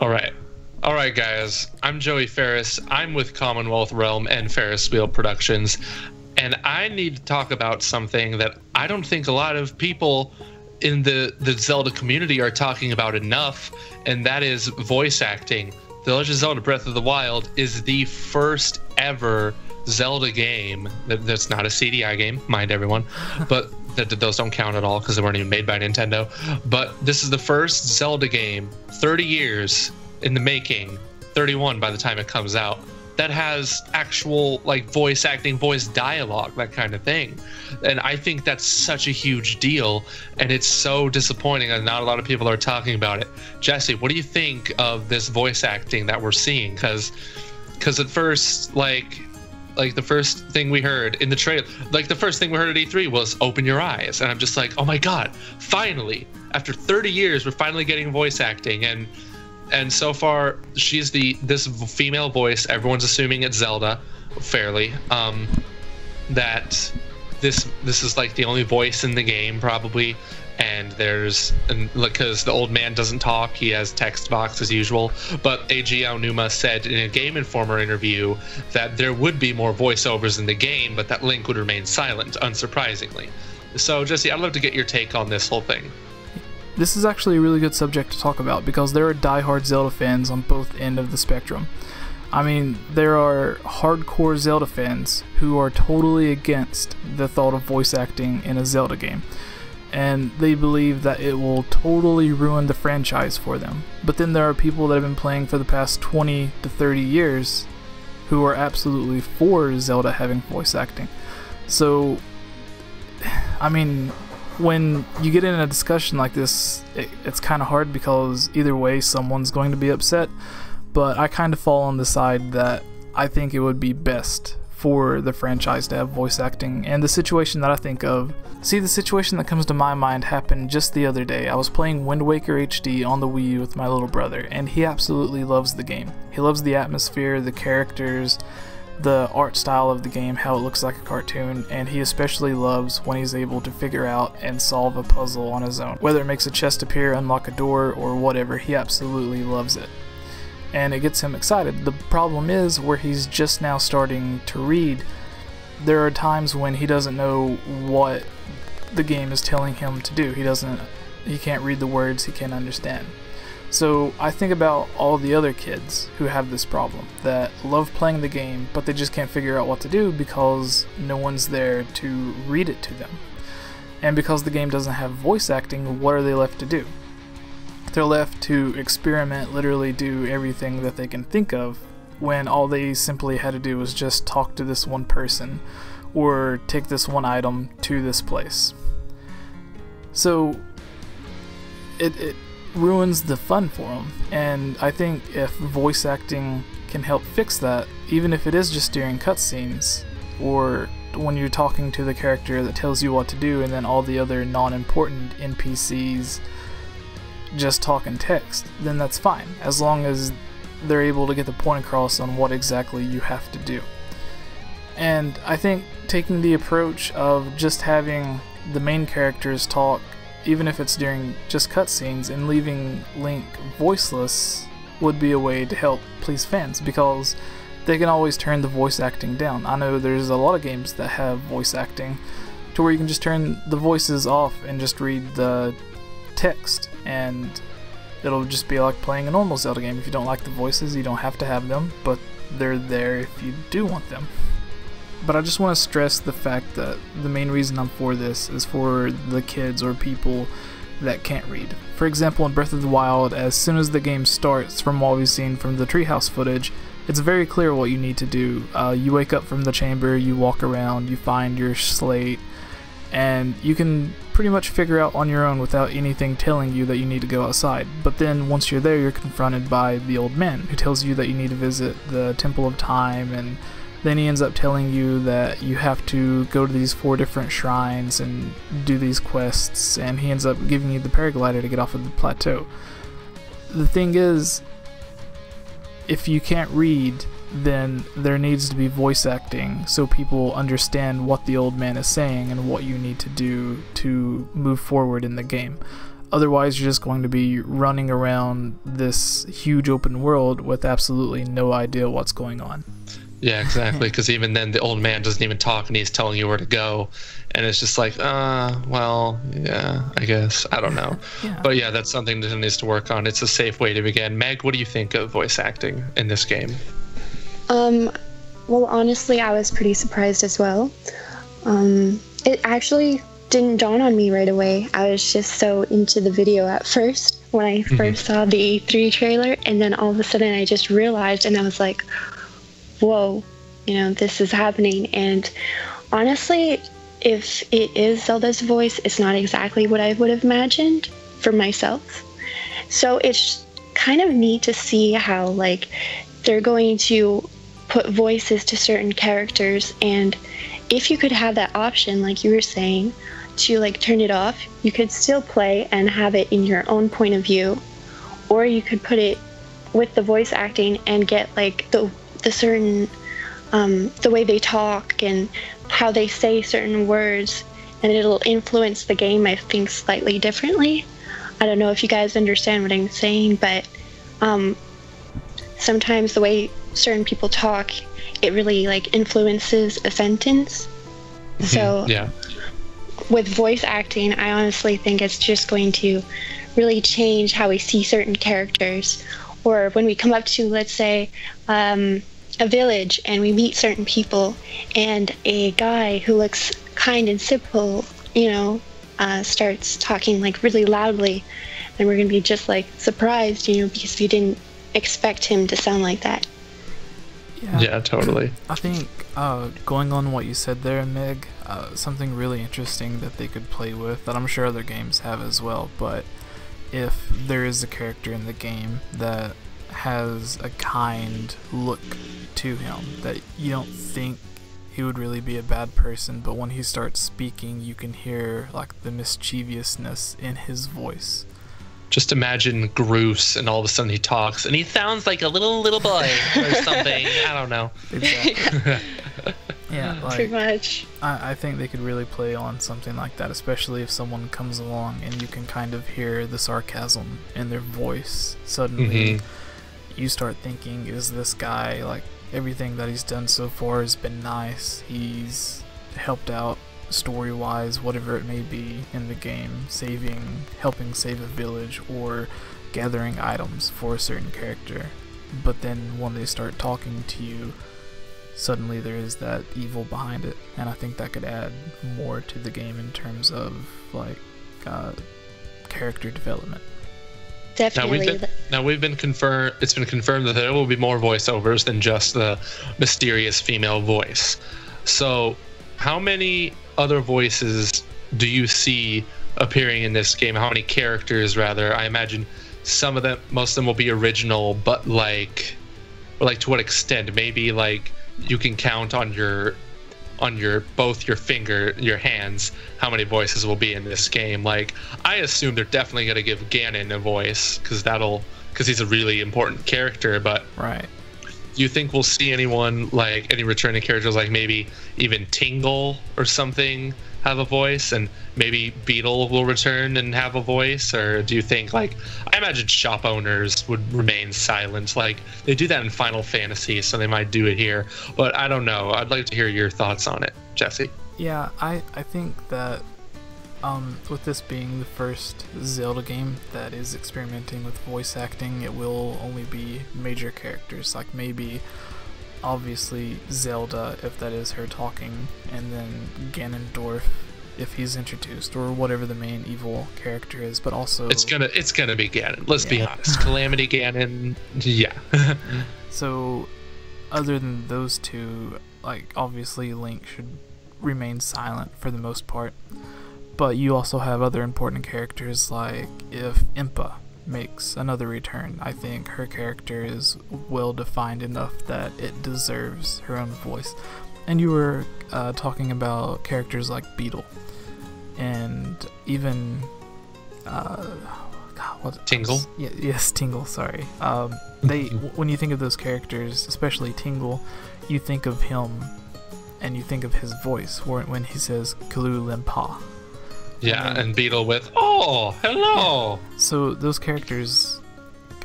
All right. All right, guys. I'm Joey Ferris. I'm with Commonwealth Realm and Ferris Wheel Productions. And I need to talk about something that I don't think a lot of people in the Zelda community are talking about enough, and that is voice acting. The Legend of Zelda Breath of the Wild is the first ever Zelda game that's not a CDI game, mind everyone, but those don't count at all because they weren't even made by Nintendo. But this is the first Zelda game, 30 years in the making, 31 by the time it comes out, that has actual like voice acting, voice dialogue, that kind of thing. And I think that's such a huge deal, and it's so disappointing that not a lot of people are talking about it. Jesse, what do you think of this voice acting that we're seeing? Because at first, like the first thing we heard in the trailer, like the first thing we heard at E3 was "Open your eyes," and I'm just like, oh my god, finally! After 30 years, we're finally getting voice acting, and so far she's this female voice. Everyone's assuming it's Zelda, fairly. That this is like the only voice in the game probably, and because the old man doesn't talk, he has text box as usual. But AG Aonuma said in a Game Informer interview that there would be more voiceovers in the game, but that Link would remain silent, unsurprisingly. So Jesse, I'd love to get your take on this whole thing. This is actually a really good subject to talk about because there are diehard Zelda fans on both ends of the spectrum. I mean, there are hardcore Zelda fans who are totally against the thought of voice acting in a Zelda game, and they believe that it will totally ruin the franchise for them. But then there are people that have been playing for the past 20 to 30 years who are absolutely for Zelda having voice acting. So, I mean, when you get in a discussion like this, it's kind of hard because either way someone's going to be upset, but I kind of fall on the side that I think it would be best for the franchise to have voice acting. And the situation that I think of, the situation that comes to my mind happened just the other day. I was playing Wind Waker HD on the Wii U with my little brother, and he absolutely loves the game. He loves the atmosphere, the characters, the art style of the game, how it looks like a cartoon, and he especially loves when he's able to figure out and solve a puzzle on his own. Whether it makes a chest appear, unlock a door, or whatever, he absolutely loves it. And it gets him excited. The problem is, where he's just now starting to read, there are times when he doesn't know what the game is telling him to do. He can't read the words, he can't understand. So I think about all the other kids who have this problem, that love playing the game, but they just can't figure out what to do because no one's there to read it to them. And because the game doesn't have voice acting, what are they left to do? They're left to experiment, literally do everything that they can think of, when all they simply had to do was just talk to this one person, or take this one item to this place. So it ruins the fun for them, and I think if voice acting can help fix that, even if it is just during cutscenes, or when you're talking to the character that tells you what to do and then all the other non-important NPCs just talk in text, then that's fine, as long as they're able to get the point across on what exactly you have to do. And I think taking the approach of just having the main characters talk, even if it's during just cutscenes, and leaving Link voiceless would be a way to help please fans, because they can always turn the voice acting down. I know there's a lot of games that have voice acting to where you can just turn the voices off and just read the text, and it'll just be like playing a normal Zelda game. If you don't like the voices, you don't have to have them, but they're there if you do want them. But I just want to stress the fact that the main reason I'm for this is for the kids or people that can't read. For example, in Breath of the Wild, as soon as the game starts, from what we've seen from the treehouse footage, it's very clear what you need to do. You wake up from the chamber, you walk around, you find your slate, and you can pretty much figure out on your own without anything telling you that you need to go outside. But then once you're there, you're confronted by the old man who tells you that you need to visit the Temple of Time, and then he ends up telling you that you have to go to these 4 different shrines and do these quests, and he ends up giving you the paraglider to get off of the plateau. The thing is, if you can't read, then there needs to be voice acting so people understand what the old man is saying and what you need to do to move forward in the game. Otherwise, you're just going to be running around this huge open world with absolutely no idea what's going on. Yeah, exactly. Because even then, the old man doesn't even talk, and he's telling you where to go, and it's just like, well, yeah, I guess. I don't know. Yeah. But yeah, that's something that needs to work on. It's a safe way to begin. Meg, what do you think of voice acting in this game? Well, honestly, I was pretty surprised as well. It actually didn't dawn on me right away. I was just so into the video at first when I first saw the E3 trailer, and then all of a sudden I just realized, and I was like, whoa, you know, this is happening. And honestly, if it is Zelda's voice, it's not exactly what I would have imagined for myself. So it's kind of neat to see how, like, they're going to put voices to certain characters, and if you could have that option, like you were saying, to like turn it off, you could still play and have it in your own point of view, or you could put it with the voice acting and get like the certain the way they talk and how they say certain words, and it'll influence the game, I think, slightly differently. I don't know if you guys understand what I'm saying, but sometimes the way certain people talk, it really like influences a sentence. So yeah, with voice acting, I honestly think it's just going to really change how we see certain characters. Or when we come up to, let's say, a village and we meet certain people, and a guy who looks kind and simple, you know, starts talking like really loudly, and we're gonna be just like surprised, you know, because we didn't expect him to sound like that. Yeah, totally. I think going on what you said there, Meg, something really interesting that they could play with, that I'm sure other games have as well, but if there is a character in the game that has a kind look to him, that you don't think he would really be a bad person, but when he starts speaking, you can hear like the mischievousness in his voice. Just imagine Groose, and all of a sudden he talks, and he sounds like a little boy or something. I don't know. Exactly. Yeah, like, pretty much. I think they could really play on something like that, especially if someone comes along and you can kind of hear the sarcasm in their voice. Suddenly, you start thinking, is this guy, like, everything that he's done so far has been nice. He's helped out story-wise, whatever it may be in the game, helping save a village or gathering items for a certain character. But then when they start talking to you, suddenly there is that evil behind it, and I think that could add more to the game in terms of like character development. Definitely. It's been confirmed that there will be more voiceovers than just the mysterious female voice. So how many other voices do you see appearing in this game? How many characters, rather? I imagine most of them will be original, but like to what extent? Maybe like you can count on your hands how many voices will be in this game. Like, I assume they're definitely going to give Ganon a voice, because he's a really important character. But right, do you think we'll see anyone, like any returning characters, like maybe even Tingle or something, have a voice, and maybe Beetle will return and have a voice? Or do you think, like, I imagine shop owners would remain silent, like they do that in Final Fantasy, so they might do it here, but I don't know. I'd like to hear your thoughts on it, Jesse. Yeah, I think that with this being the first Zelda game that is experimenting with voice acting, it will only be major characters, like maybe obviously Zelda, if that is her talking, and then Ganondorf if he's introduced, or whatever the main evil character is. But also it's gonna be Ganon, let's be honest. Calamity Ganon. Yeah. So other than those two, like, obviously Link should remain silent for the most part, but you also have other important characters, like if Impa makes another return, I think her character is well defined enough that it deserves her own voice. And you were talking about characters like Beetle, and even Tingle. Yes, Tingle. Sorry. When you think of those characters, especially Tingle, you think of him, and you think of his voice when he says "Kalu Limpa," Yeah, and Beetle with, oh, hello. So those characters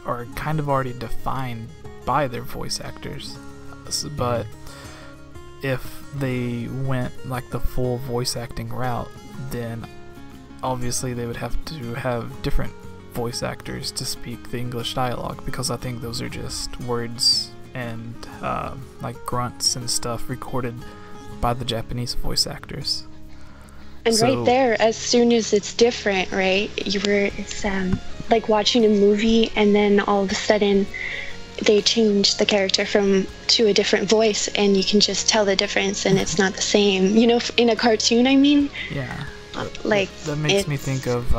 are kind of already defined by their voice actors. But if they went like the full voice acting route, then obviously they would have to have different voice actors to speak the English dialogue, because I think those are just words and like grunts and stuff recorded by the Japanese voice actors. And So- right there, as soon as it's different, right? It's like watching a movie, and then all of a sudden they change the character to a different voice, and you can just tell the difference, and it's not the same. You know, in a cartoon, I mean. Yeah. Like That makes me think of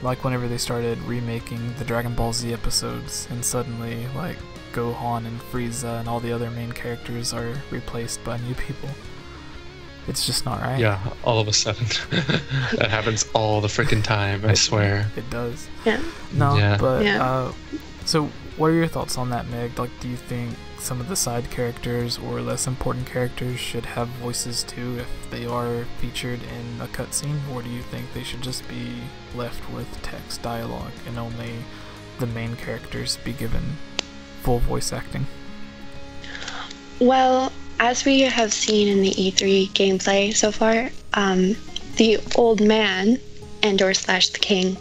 like whenever they started remaking the Dragon Ball Z episodes, and suddenly like Gohan and Frieza and all the other main characters are replaced by new people. It's just not right. Yeah, all of a sudden. That happens all the freaking time, I swear. It does. Yeah. No, Yeah. but Yeah. so what are your thoughts on that, Meg? Like, do you think some of the side characters or less important characters should have voices too if they are featured in a cutscene, or do you think they should just be left with text dialogue and only the main characters be given full voice acting? Well, as we have seen in the E3 gameplay so far, the old man, and/or slash the king,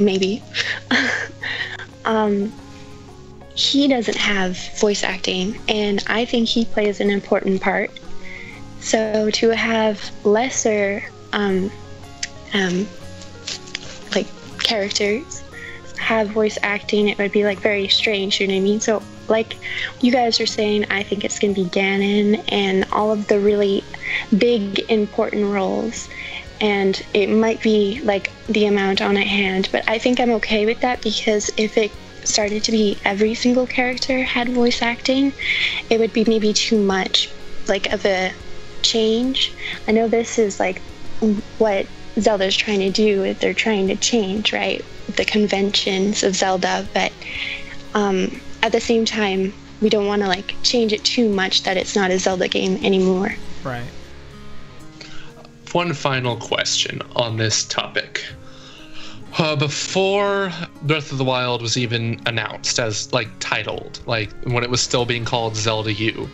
maybe, he doesn't have voice acting, and I think he plays an important part. So to have lesser, like characters have voice acting, it would be like very strange, you know what I mean? So like you guys are saying, I think it's gonna be Ganon and all of the really big important roles, and it might be like the amount on at hand, but I think I'm okay with that, because if it started to be every single character had voice acting, it would be maybe too much like of a change. I know this is like what Zelda's trying to do, they're trying to change, right, the conventions of Zelda, but at the same time we don't want to like change it too much that it's not a Zelda game anymore. Right. One final question on this topic. Before Breath of the Wild was even announced as like titled, like when it was still being called Zelda U,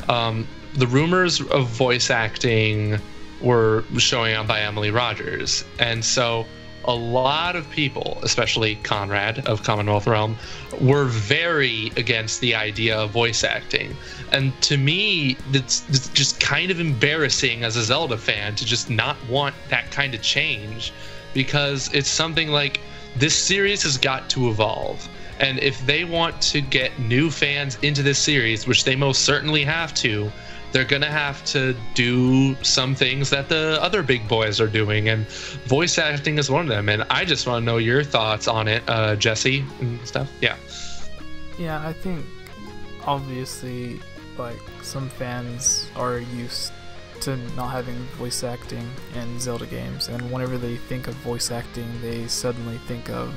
the rumors of voice acting were showing up by Emily Rogers, and so a lot of people, especially Conrad of Commonwealth Realm, were very against the idea of voice acting. And to me, it's just kind of embarrassing as a Zelda fan to just not want that kind of change, because it's something like this series has got to evolve. And if they want to get new fans into this series, which they most certainly have to, they're going to have to do some things that the other big boys are doing, and voice acting is one of them. And I just want to know your thoughts on it, Jesse and stuff. Yeah. Yeah, I think obviously like some fans are used to not having voice acting in Zelda games, and whenever they think of voice acting, they suddenly think of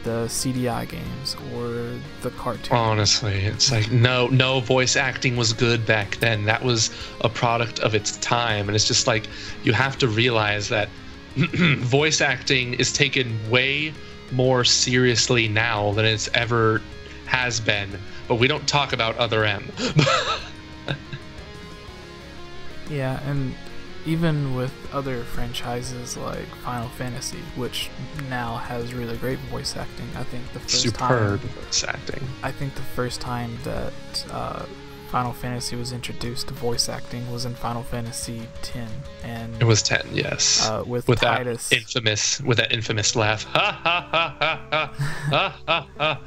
the CDI games or the cartoon. Honestly, it's like no voice acting was good back then. That was a product of its time, and it's just like you have to realize that voice acting is taken way more seriously now than it's ever has been. But we don't talk about Other M. Yeah, and even with other franchises like Final Fantasy, which now has really great voice acting, I think the first Superb time, voice acting. I think the first time that Final Fantasy was introduced to voice acting was in Final Fantasy X, and It was 10, yes. with that Tidus. infamous laugh. Ha ha ha ha ha ha ha ha.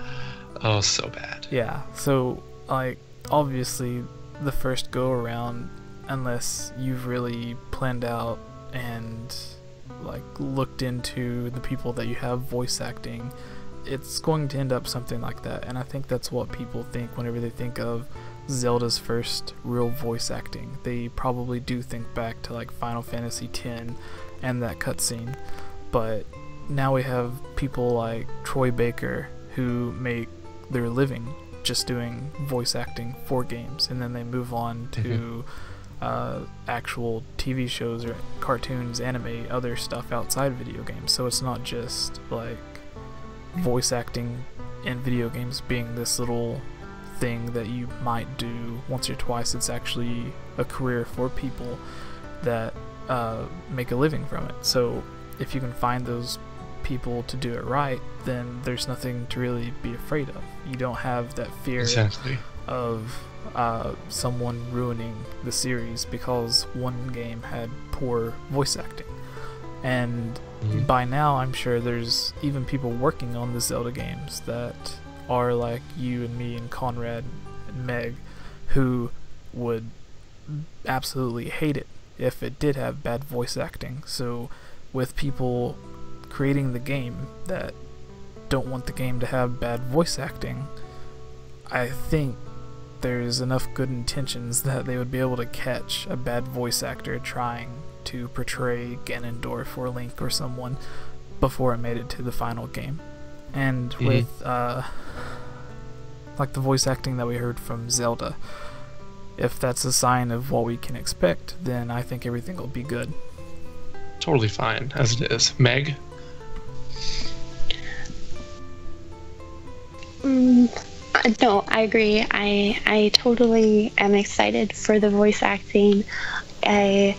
Oh, so bad. Yeah, so like obviously the first go around, unless you've really planned out and like looked into the people that you have voice acting, it's going to end up something like that. And I think that's what people think whenever they think of Zelda's first real voice acting. They probably do think back to like Final Fantasy X and that cutscene. But now we have people like Troy Baker who make their living just doing voice acting for games, and then they move on to actual TV shows or cartoons, anime, other stuff outside video games. So it's not just like voice acting in video games being this little thing that you might do once or twice. It's actually a career for people that make a living from it. So if you can find those people to do it right, then there's nothing to really be afraid of. You don't have that fear of someone ruining the series because one game had poor voice acting. And by now I'm sure there's even people working on the Zelda games that are like you and me and Conrad and Meg, who would absolutely hate it if it did have bad voice acting. So with people creating the game that don't want the game to have bad voice acting, I think there's enough good intentions that they would be able to catch a bad voice actor trying to portray Ganondorf or Link or someone before it made it to the final game. And with like the voice acting that we heard from Zelda, if that's a sign of what we can expect, then I think everything will be good. Totally fine as it is. Meg? No, I agree. I totally am excited for the voice acting. I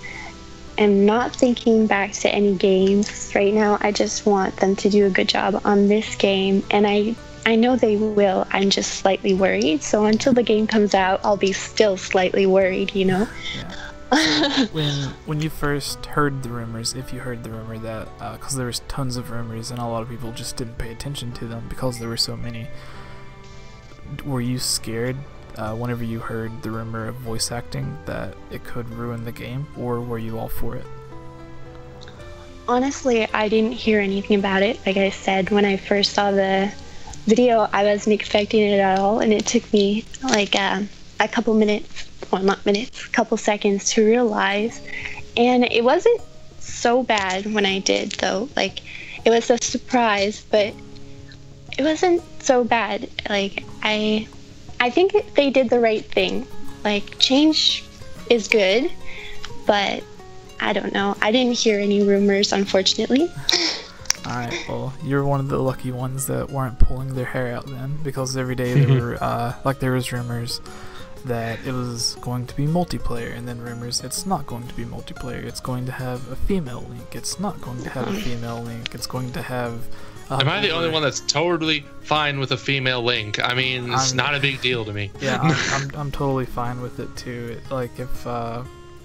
am not thinking back to any games right now. I just want them to do a good job on this game, and I know they will. I'm just slightly worried. So until the game comes out, I'll be still slightly worried, you know? Yeah. When you first heard the rumors, if you heard the rumor that, because there was tons of rumors and a lot of people just didn't pay attention to them because there were so many, were you scared whenever you heard the rumor of voice acting that it could ruin the game, or were you all for it? Honestly, I didn't hear anything about it. Like I said, when I first saw the video, I wasn't expecting it at all, and it took me like a couple minutes, well, not minutes, a couple seconds to realize. And it wasn't so bad when I did, though. Like, it was a surprise, but it wasn't so bad. Like, I think they did the right thing. Like, change is good, but I don't know. I didn't hear any rumors, unfortunately. Alright, well, you're one of the lucky ones that weren't pulling their hair out then, because every day there were, there was rumors that it was going to be multiplayer, and then rumors it's not going to be multiplayer, it's going to have a female Link, it's not going to have a female Link, it's going to have... Am I the only one that's totally fine with a female Link? I mean, it's not a big deal to me. Yeah, I'm totally fine with it too. Like, if,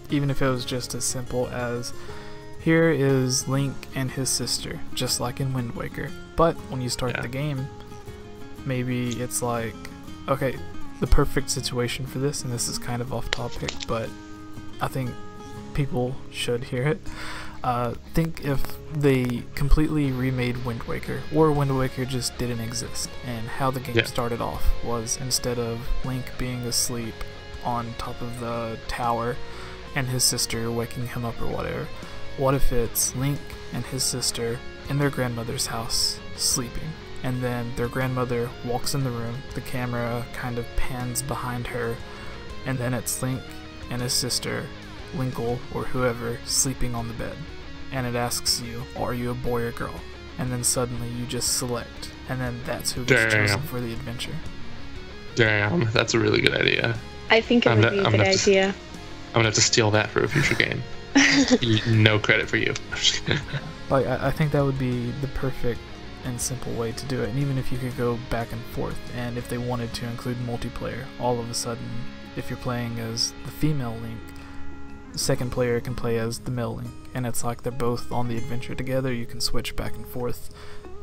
even if it was just as simple as, here is Link and his sister, just like in Wind Waker. But when you start the game, maybe it's like, okay, the perfect situation for this, and this is kind of off topic, but I think people should hear it. Think if they completely remade Wind Waker, or Wind Waker just didn't exist, and how the game started off was, instead of Link being asleep on top of the tower and his sister waking him up or whatever, what if it's Link and his sister in their grandmother's house sleeping, and then their grandmother walks in the room, the camera kind of pans behind her, and then it's Link and his sister, Linkle or whoever, sleeping on the bed, and it asks you, are you a boy or girl? And then suddenly you just select, and then that's who gets chosen for the adventure. Damn, that's a really good idea. I think it would be a good idea. I'm gonna have to steal that for a future game. No credit for you. Like, I think that would be the perfect and simple way to do it. And even if you could go back and forth, and if they wanted to include multiplayer, all of a sudden, if you're playing as the female Link, the second player can play as the male Link, and it's like they're both on the adventure together. You can switch back and forth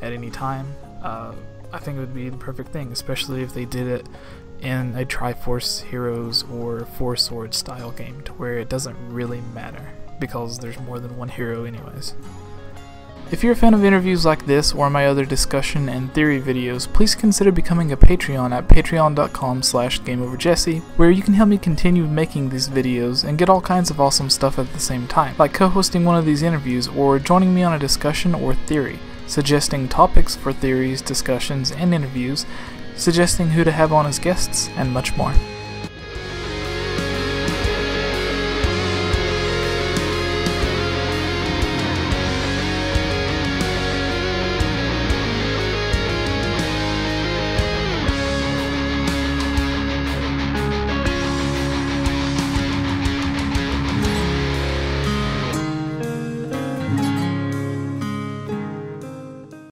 at any time. I think it would be the perfect thing, especially if they did it in a Triforce Heroes or Four Swords style game, to where it doesn't really matter, because there's more than one hero anyways. If you're a fan of interviews like this or my other discussion and theory videos, please consider becoming a Patreon at patreon.com/GameOverJesse, where you can help me continue making these videos and get all kinds of awesome stuff at the same time, like co-hosting one of these interviews or joining me on a discussion or theory, suggesting topics for theories, discussions, and interviews, suggesting who to have on as guests, and much more.